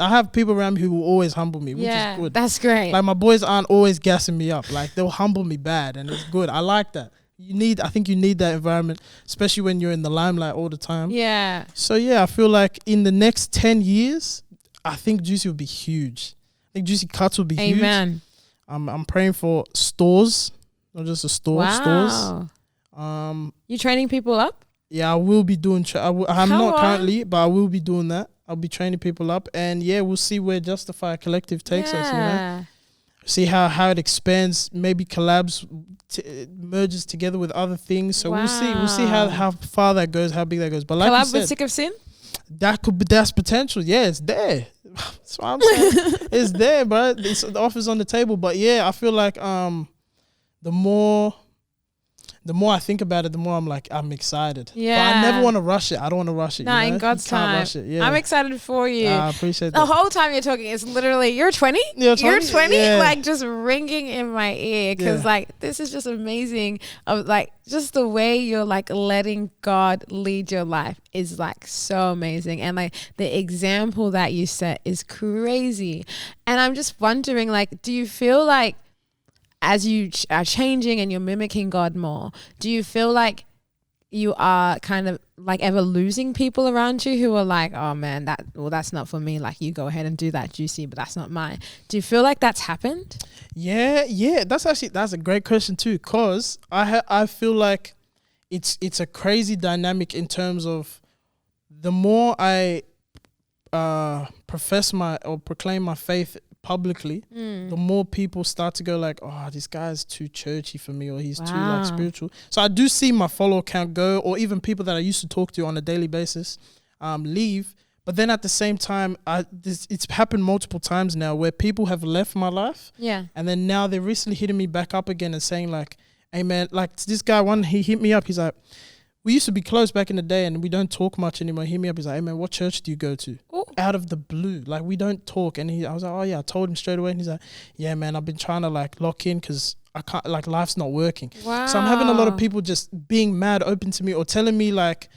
have people around me who will always humble me, which is good. That's great. Like my boys aren't always gassing me up. Like they'll humble me bad, and it's good. I like that. I think you need that environment, especially when you're in the limelight all the time. Yeah. So I feel like in the next 10 years, I think Juicy will be huge. I think Juicy Cuts will be huge. Amen. I'm praying for stores, not just a store, stores. You training people up? Yeah, I will be doing. I'm not currently, but I will be doing that. I'll be training people up, and we'll see where Justify Collective takes us. You know, see how it expands. Maybe collabs, merges together with other things. So we'll see how far that goes, how big that goes. But like collab you said, with Sick of Sin. That's potential. Yeah, it's there. That's what I'm saying. It's there, bro. The offer's on the table. But I feel like the more I think about it, the more I'm excited. Yeah. But I never want to rush it. I don't want to rush it. Nah, in God's time. Rush it. Yeah. I'm excited for you. I appreciate that. The whole time you're talking, it's literally, you're 20? You're 20? Yeah. Like just ringing in my ear. Because this is just amazing. Of like, just the way you're like letting God lead your life is like so amazing. And like the example that you set is crazy. And I'm just wondering, like, do you feel like, as you are changing and you're mimicking God more, do you feel like you are kind of like ever losing people around you who are like, oh man, that's not for me. Like, you go ahead and do that, Juicy, but that's not mine. Do you feel like that's happened? Yeah. That's a great question too, because I feel like it's a crazy dynamic in terms of the more I proclaim my faith publicly, the more people start to go like, oh, this guy's too churchy for me, or he's too like spiritual. So I do see my follower count go, or even people that I used to talk to on a daily basis leave. But then at the same time, it's happened multiple times now where people have left my life. Yeah. And then now they're recently hitting me back up again and saying like, hey man, like this guy, he hit me up. He's like, we used to be close back in the day and we don't talk much anymore. He hit me up. He's like, hey man, what church do you go to? Ooh. Out of the blue. Like, we don't talk. And I was like, oh yeah, I told him straight away. And he's like, yeah man, I've been trying to like lock in because I can't, like life's not working. Wow. So I'm having a lot of people just being mad open to me or telling me like,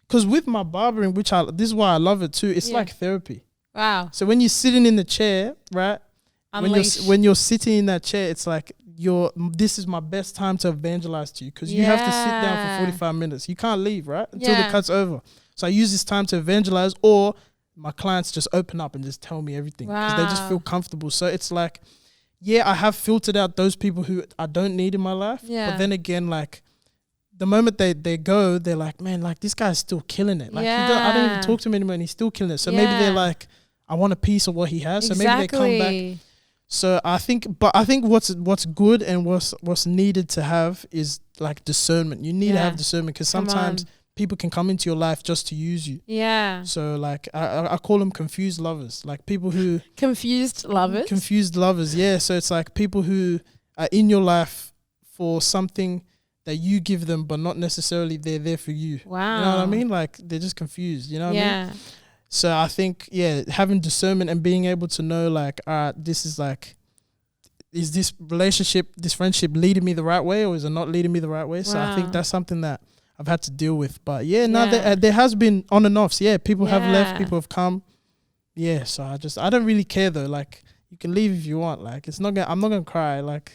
because with my barbering, this is why I love it too. It's like therapy. Wow. So when you're sitting in the chair, right? When you're sitting in that chair, it's like this is my best time to evangelize to you, because you have to sit down for 45 minutes. You can't leave, right? Until the cut's over. So I use this time to evangelize, or my clients just open up and just tell me everything because they just feel comfortable. So it's like, I have filtered out those people who I don't need in my life. But then again, like, the moment they go, they're like, man, like, this guy's still killing it. Like, I don't even talk to him anymore and he's still killing it. So maybe they're like, I want a piece of what he has. So maybe they come back. So I think what's good and what's needed to have is like discernment. You need to have discernment, because sometimes people can come into your life just to use you. Yeah. So like I call them confused lovers. Like people who confused lovers. Yeah. So it's like people who are in your life for something that you give them, but not necessarily they're there for you. Wow. You know what I mean? Like they're just confused. You know what I mean? So I think, having discernment and being able to know, like, this is like, is this relationship, this friendship leading me the right way, or is it not leading me the right way? So I think that's something that I've had to deal with. But there has been on and offs. Yeah, people have left, people have come. Yeah, so I don't really care though. Like, you can leave if you want. Like, I'm not gonna cry. Like,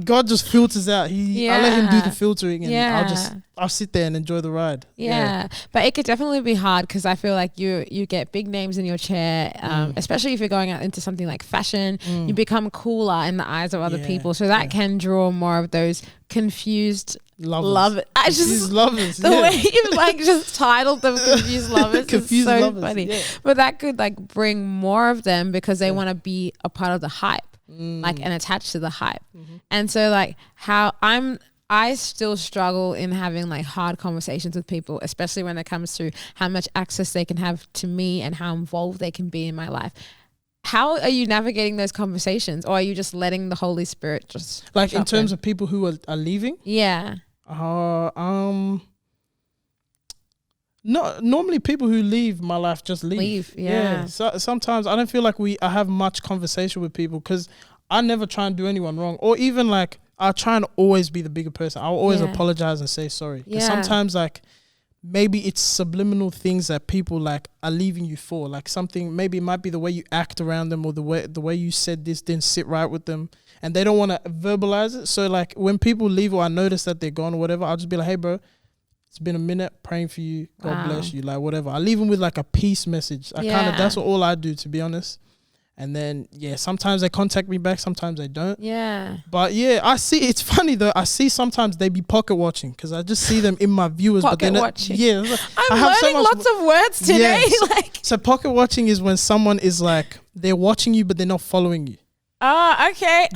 God just filters out. I let him do the filtering, and I'll sit there and enjoy the ride. Yeah. But it could definitely be hard, because I feel like you get big names in your chair, especially if you're going out into something like fashion. You become cooler in the eyes of other people, so that can draw more of those confused lovers. The way you like just titled them confused lovers confused is so lovers, funny. But that could like bring more of them, because they want to be a part of the hype, like, and attached to the hype. And so like I still struggle in having like hard conversations with people, especially when it comes to how much access they can have to me and how involved they can be in my life. How are you navigating those conversations, or are you just letting the Holy Spirit just like in terms of people who are leaving? Yeah. No, normally people who leave my life just leave. So sometimes I don't feel like I have much conversation with people, because I never try and do anyone wrong, or even like I try and always be the bigger person. I'll always apologize and say sorry, because sometimes like maybe it's subliminal things that people like are leaving you for, like something, maybe it might be the way you act around them, or the way you said this didn't sit right with them, and they don't want to verbalize it. So like when people leave, or I notice that they're gone or whatever, I'll just be like, hey bro, it's been a minute, praying for you, God bless you, like whatever. I leave them with like a peace message. That's all I do, to be honest. And then sometimes they contact me back, sometimes they don't. But I see, it's funny though, I see sometimes they be pocket watching, because I just see them in my viewers. Pocket watching. I'm learning lots of words today. So pocket watching is when someone is like, they're watching you but they're not following you. Oh, okay.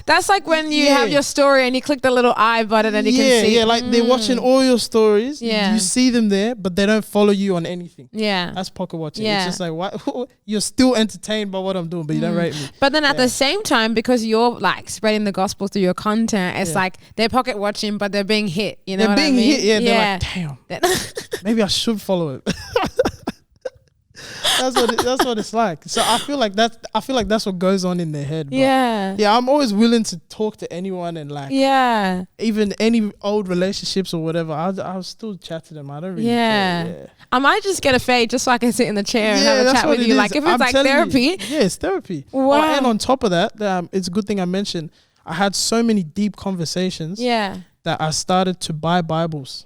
That's like when you have your story and you click the little I button and you can see. Yeah, like they're watching all your stories. You see them there, but they don't follow you on anything. Yeah. That's pocket watching. It's just like, what? You're still entertained by what I'm doing, but you don't rate me. But then at the same time, because you're like spreading the gospel through your content, it's like they're pocket watching, but they're being hit. You know, they're being hit. They're like, damn, maybe I should follow it. That's what it's like. So I feel like that's what goes on in their head. But I'm always willing to talk to anyone, and like even any old relationships or whatever, I'll still chat to them. I don't really care. I might just get a fade just so I can sit in the chair and have a chat with you. Like if it's like therapy. It's therapy. Wow. And on top of that, it's a good thing I mentioned, I had so many deep conversations that I started to buy Bibles.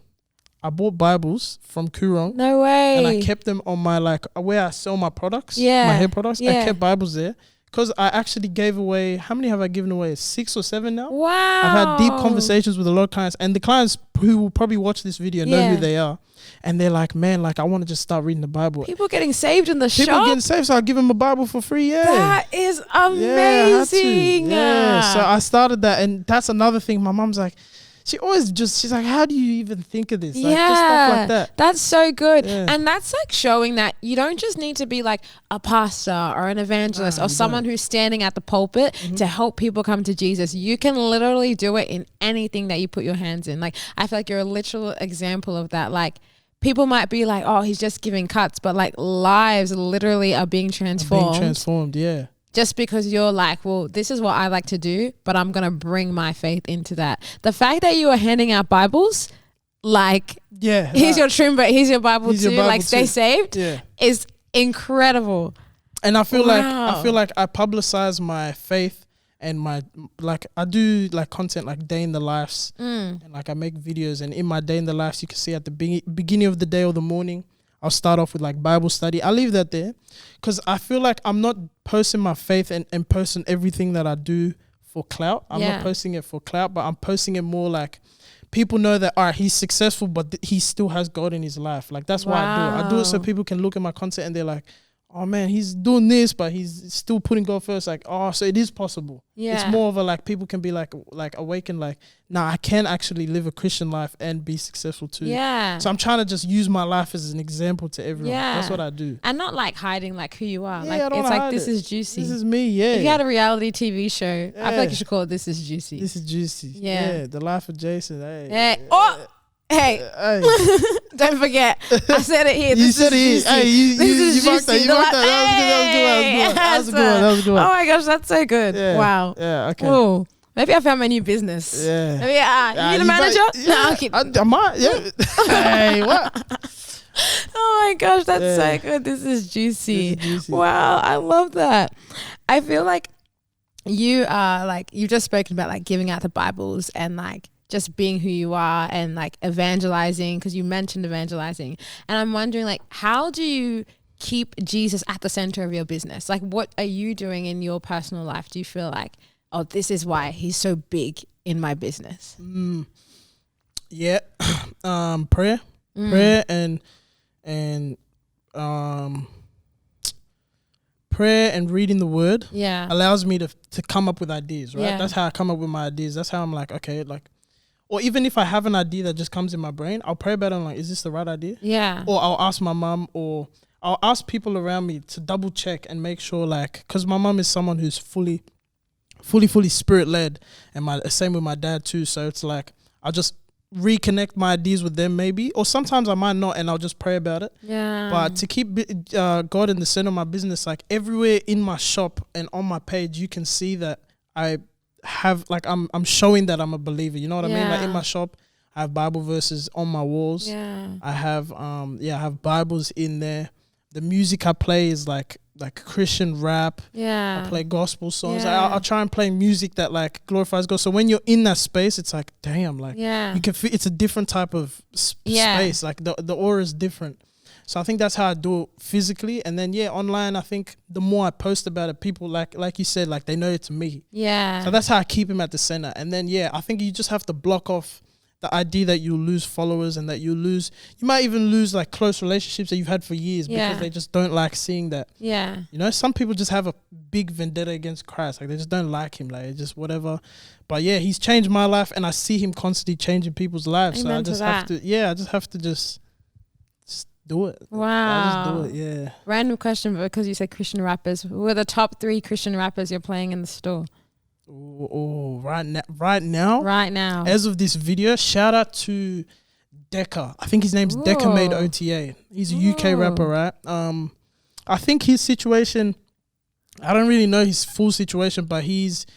I bought Bibles from Kurong. No way. And I kept them on my, like, where I sell my products, my hair products. I kept Bibles there, because I actually gave away, how many have I given away? 6 or 7 now? Wow. I've had deep conversations with a lot of clients, and the clients who will probably watch this video know who they are. And they're like, man, like, I want to just start reading the Bible. People getting saved in the shop? People getting saved, so I give them a Bible for free, That is amazing. So I started that, and that's another thing. My mom's like, she's like, how do you even think of this? Like, just stuff like that. That's so good. And that's like showing that you don't just need to be like a pastor or an evangelist or someone who's standing at the pulpit to help people come to Jesus. You can literally do it in anything that you put your hands in. Like, I feel like you're a literal example of that. Like, people might be like, oh, he's just giving cuts, but like lives literally are being transformed. Just because you're like, well, this is what I like to do, but I'm going to bring my faith into that. The fact that you are handing out Bibles, like, here's your trim, but here's your Bible too, like, stay saved, is incredible. And I feel like I publicize my faith and I do like content like day in the lives, and like I make videos, and in my day in the lives you can see at the beginning of the day or the morning I'll start off with like Bible study. I leave that there because I feel like I'm not posting my faith and posting everything that I do for clout. I'm not posting it for clout, but I'm posting it more like people know that, all right, he's successful, but he still has God in his life. Like, that's why I do it. I do it so people can look at my content and they're like, oh man, he's doing this, but he's still putting God first. Like, oh, so it is possible. Yeah. It's more of a like, people can be like awaken, like, nah, I can actually live a Christian life and be successful too. Yeah. So I'm trying to just use my life as an example to everyone. Yeah. That's what I do. And not like hiding like who you are. Yeah, like, it's like, this is juicy. This is me, yeah. If you had a reality TV show, I feel like you should call it This is Juicy. This is Juicy. Yeah. The life of Jason. Hey. Yeah. Oh! Hey, don't forget, I said it here. You said it here. Hey, you marked that. You marked that. That was a good one. Oh my gosh, that's so good. Yeah. Wow. Yeah, okay. Ooh, maybe I found my new business. Yeah. Maybe, you need a manager? No, I'm kidding. I might, yeah. Hey, what? Oh my gosh, that's so good. This is juicy. Wow, I love that. I feel like you are like, you've just spoken about like giving out the Bibles and like just being who you are and like evangelizing, because you mentioned evangelizing. And I'm wondering, like, how do you keep Jesus at the center of your business? Like, what are you doing in your personal life? Do you feel like, oh, this is why he's so big in my business? Yeah. Prayer and prayer and reading the word allows me to come up with ideas, right? Yeah. That's how I come up with my ideas. That's how I'm like, okay, like, or even if I have an idea that just comes in my brain, I'll pray about it. I'm like, is this the right idea? Yeah. Or I'll ask my mom, or I'll ask people around me to double check and make sure, like, because my mom is someone who's fully spirit led, and same with my dad too. So it's like, I'll just reconnect my ideas with them maybe, or sometimes I might not, and I'll just pray about it. Yeah. But to keep God in the center of my business, like everywhere in my shop and on my page, you can see that I have, like, I'm showing that I'm a believer. You know what I mean? Like in my shop, I have Bible verses on my walls. Yeah. I have I have Bibles in there. The music I play is like Christian rap. Yeah. I play gospel songs. Yeah. I'll try and play music that like glorifies God. So when you're in that space, it's like, damn, like you can feel it's a different type of space. Like the aura is different. So I think that's how I do it physically. And then online, I think the more I post about it, people like you said, like they know it's me. Yeah. So that's how I keep him at the center. And then I think you just have to block off the idea that you'll lose followers and that you might even lose like close relationships that you've had for years because they just don't like seeing that. Yeah. You know, some people just have a big vendetta against Christ. Like they just don't like him. Like it's just whatever. But he's changed my life, and I see him constantly changing people's lives. Amen. So I just have to just do it. Wow. I just do it, yeah. Random question, because you said Christian rappers. Who are the top 3 Christian rappers you're playing in the store? Oh, right now. As of this video, shout out to Decca. I think his name's Decca Made OTA. He's a UK rapper, right? I think his situation, I don't really know his full situation, but he's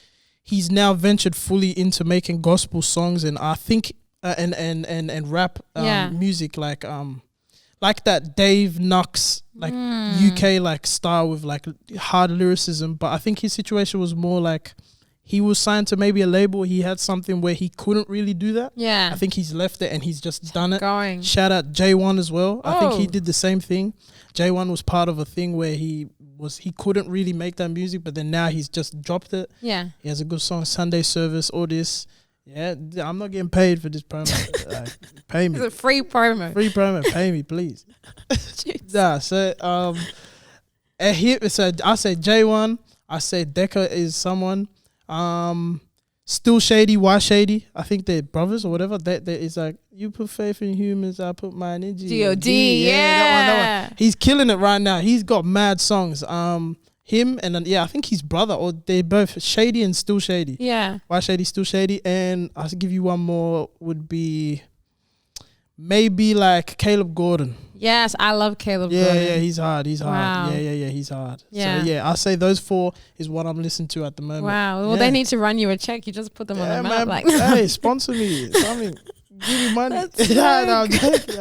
now ventured fully into making gospel songs, and I think and rap music, like that Dave Knox like UK like style with like hard lyricism. But I think his situation was more like he was signed to maybe a label. He had something where he couldn't really do that. Yeah. I think he's left it and he's just done it. Shout out J1 as well. I think he did the same thing. J1 was part of a thing where he couldn't really make that music, but then now he's just dropped it. Yeah. He has a good song, Sunday Service, all this. Yeah, I'm not getting paid for this promo. Pay me. It's a free promo. Free promo. Pay me, please. So I say J1. I say Decca is someone. Still Shady, Why Shady? I think they're brothers or whatever. It's like, you put faith in humans, I put mine in G.O.D. That one. He's killing it right now. He's got mad songs. Him and then I think his brother, or they both Shady and Still Shady. Yeah. Why Shady, Still Shady. And I'll give you one more, would be maybe like Caleb Gordon. Yes, I love Caleb Gordon. Yeah, he's hard. Wow. Yeah, he's hard. Yeah. So I'll say those 4 is what I'm listening to at the moment. Wow. Well, they need to run you a check. You just put them on the map. Like, hey, sponsor me. Something. Give me money. No, I'm joking.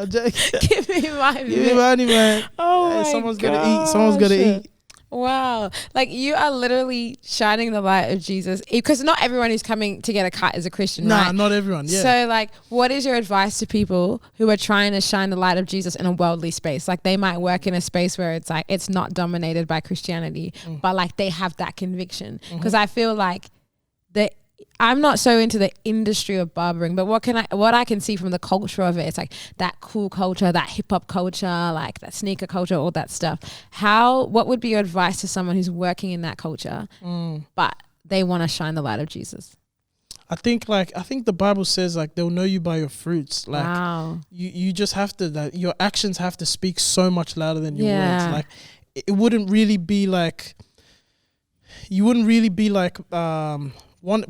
Give me money. Give me money, man. Oh, hey, someone's got to eat. Someone's got to eat. Wow. Like you are literally shining the light of Jesus, because not everyone who's coming to get a cut is a Christian, right? Not everyone. Yeah. So like, what is your advice to people who are trying to shine the light of Jesus in a worldly space? Like they might work in a space where it's like, it's not dominated by Christianity, but like they have that conviction. Because I feel like I'm not so into the industry of barbering, but what I can see from the culture of it, it's like that cool culture, that hip hop culture, like that sneaker culture, all that stuff. What would be your advice to someone who's working in that culture, but they want to shine the light of Jesus? I think the Bible says like they'll know you by your fruits. Like you just have to, like, your actions have to speak so much louder than your words. Like it wouldn't really be like, you wouldn't really be like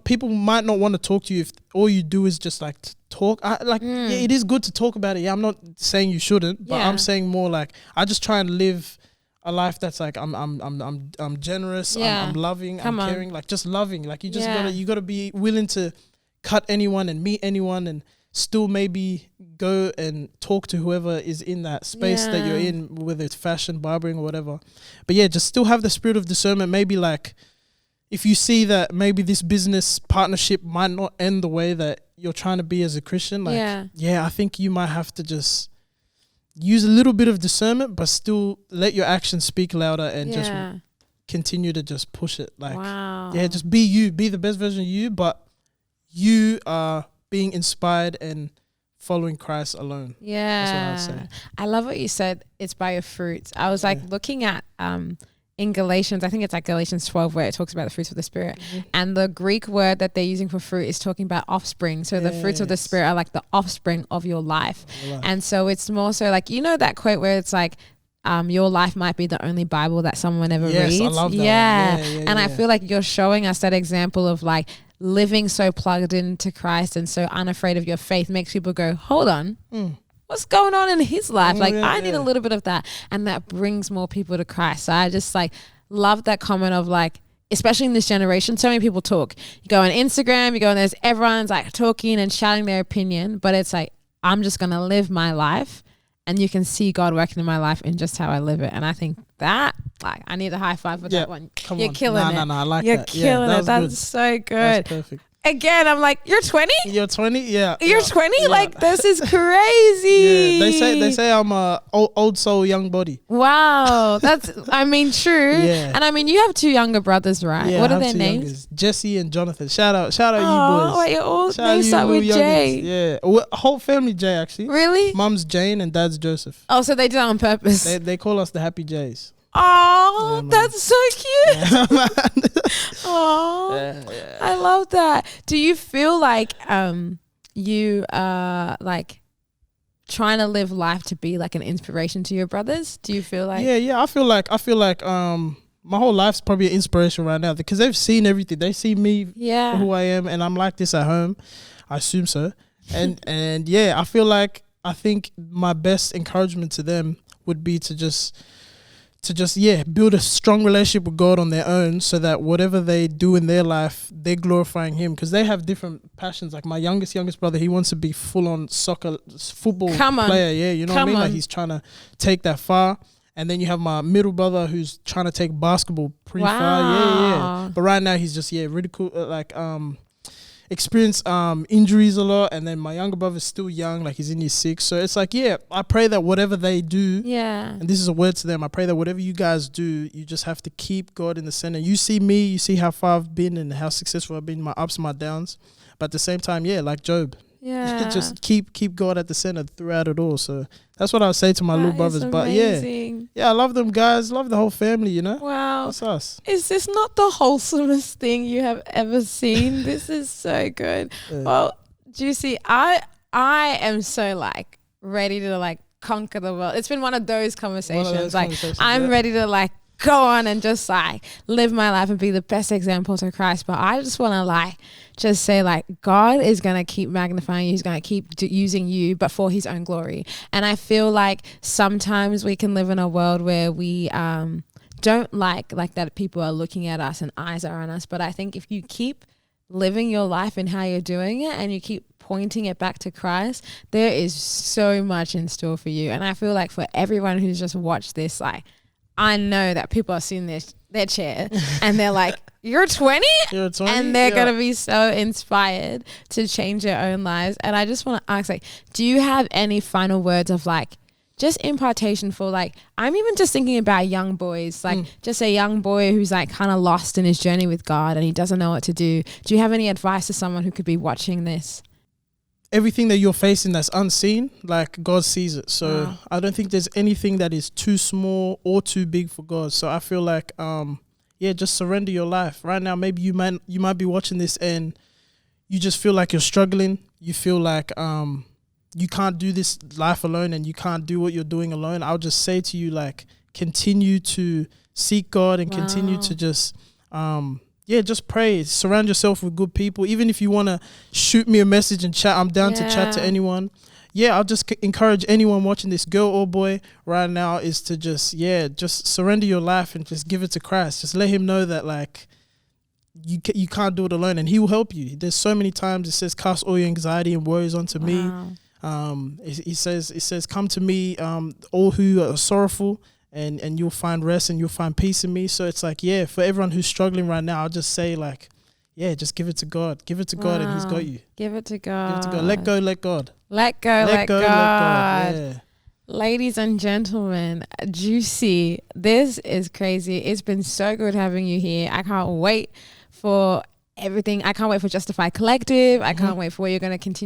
people might not want to talk to you if all you do is just like talk. Yeah, it is good to talk about it. Yeah, I'm not saying you shouldn't, but I'm saying more like I just try and live a life that's like I'm generous, I'm loving, I'm caring, like just loving. Like you just gotta be willing to cut anyone and meet anyone and still maybe go and talk to whoever is in that space that you're in, whether it's fashion, barbering or whatever. But yeah, just still have the spirit of discernment. Maybe like, if you see that maybe this business partnership might not end the way that you're trying to be as a Christian, like, I think you might have to just use a little bit of discernment, but still let your actions speak louder and just continue to just push it. Like, just be you, be the best version of you, but you are being inspired and following Christ alone. Yeah. That's what I'd say. I love what you said. It's by your fruits. I was like looking at, in Galatians, I think it's like Galatians 12 where it talks about the fruits of the Spirit. And the Greek word that they're using for fruit is talking about offspring. So the fruits of the Spirit are like the offspring of your life. And so it's more so like, you know that quote where it's like, your life might be the only Bible that someone ever reads. I love that. And I feel like you're showing us that example of like living so plugged into Christ and so unafraid of your faith makes people go, hold on. What's going on in his life? I need a little bit of that. And that brings more people to Christ. So I just like love that comment of like, especially in this generation, so many people talk. You go on Instagram, you go and there's everyone's like talking and shouting their opinion, but it's like, I'm just going to live my life and you can see God working in my life in just how I live it. And I think that, like, I need a high five for that one. You're killing it. No, I like You're that. killing it. That's good. So good. That's perfect. Again, I'm like, you're 20? You're 20? Yeah. You're 20? Yeah. Like, this is crazy. They say I'm a old soul, young body. Wow. That's, I mean, true. And I mean, you have two younger brothers, right? Yeah, what are their names? Youngers, Jesse and Jonathan. Shout out you boys. Wait, your all names start with J. Yeah. Whole family J, actually. Really? Mum's Jane and dad's Joseph. Oh, so they did it on purpose. They call us the Happy J's. Oh, that's so cute. I love that. Do you feel like you are like trying to live life to be like an inspiration to your brothers? Do you feel like I feel like my whole life's probably an inspiration right now because they've seen everything. They see me for who I am and I'm like this at home. I assume so. And I think my best encouragement to them would be to just build a strong relationship with God on their own so that whatever they do in their life, they're glorifying him because they have different passions. Like my youngest brother, he wants to be full-on football player. Yeah, you know what I mean? Like he's trying to take that far. And then you have my middle brother who's trying to take basketball pretty far. Yeah. But right now he's just, really cool. Experienced injuries a lot, and then my younger brother's still young, like he's in year 6. So it's like, I pray that whatever they do, and this is a word to them, I pray that whatever you guys do, you just have to keep God in the center. You see me, you see how far I've been and how successful I've been, my ups, my downs. But at the same time, like Job, just keep God at the center throughout it all. So that's what I would say to my little brothers. But I love them guys, love the whole family, you know. Wow, that's us. Is this not the wholesomest thing you have ever seen? This is so good. Well, Juicy, I am so like ready to like conquer the world. It's been one of those conversations. I'm ready to like go on and just like live my life and be the best example to Christ. But I just want to like just say like God is going to keep magnifying you. He's going to keep using you, but for his own glory. And I feel like sometimes we can live in a world where we don't like that people are looking at us and eyes are on us. But I think if you keep living your life and how you're doing it and you keep pointing it back to Christ, there is so much in store for you. And I feel like for everyone who's just watched this, like, I know that people are seeing their chair and they're like, you're 20? You're 20? And they're going to be so inspired to change their own lives. And I just want to ask, like, do you have any final words of like, just impartation for like, I'm even just thinking about young boys, like just a young boy who's like kind of lost in his journey with God and he doesn't know what to do. Do you have any advice to someone who could be watching this? Everything that you're facing that's unseen, like God sees it. So I don't think there's anything that is too small or too big for God. So I feel like, just surrender your life. Right now, maybe you might be watching this and you just feel like you're struggling. You feel like you can't do this life alone and you can't do what you're doing alone. I'll just say to you, like, continue to seek God and continue to just just pray. Surround yourself with good people. Even if you want to shoot me a message and chat, I'm down to chat to anyone. I'll just encourage anyone watching this, girl or boy, right now, is to just surrender your life and just give it to Christ. Just let him know that, like, you can't do it alone and he will help you. There's so many times it says, cast all your anxiety and worries onto me. It says, come to me, all who are sorrowful, and you'll find rest and you'll find peace in me. So it's like, for everyone who's struggling right now, I'll just say, like, just give it to God. Give it to God and he's got you. Give it to God. Give it to God. Let go, let God. Let go, let God. Yeah. Ladies and gentlemen, Juicy, this is crazy. It's been so good having you here. I can't wait for everything. I can't wait for Justify Collective. I can't wait for what you're going to continue